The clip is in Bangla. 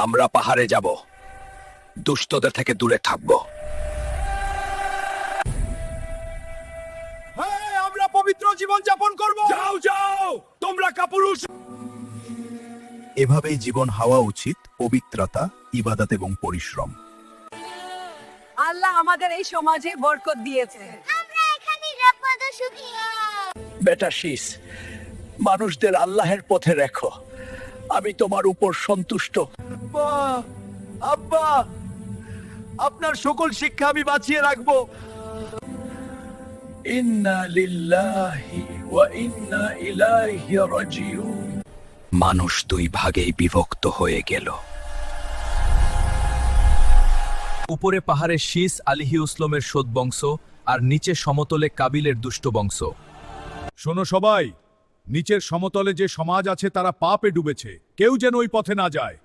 আমরা পাহাড়ে যাব, দুষ্টদের থেকে দূরে থাকবো। আমরা পবিত্র জীবন যাপন করব। যাও যাও, তোমরা কাপুরুষ। এভাবেই জীবন হওয়া উচিত, পবিত্রতা, ইবাদত এবং পরিশ্রম। আল্লাহ আমাদের এই সমাজে বরকত দিয়েছে। আমরা এখানে নিরাপদ ও সুখী। বেটা শীষ, মানুষদের আল্লাহের পথে রেখো, আমি তোমার উপর সন্তুষ্ট। আব্বা, আব্বা, আপনার সকল শিক্ষা আমি বাঁচিয়ে রাখবো। ইন্না লিল্লাহি ওয়া ইন্না ইলাইহি রাজিউন। মানুষ দুই ভাগেই বিভক্ত হয়ে গেল। উপরে পাহাড়ে শীস আলিহিউসলমের সোদ বংশ আর নিচে সমতলে কাবিলের দুষ্ট বংশ। শোনো সবাই, নিচের সমতলে যে সমাজ আছে তারা পাপে ডুবেছে, কেউ যেন ওই পথে না যায়।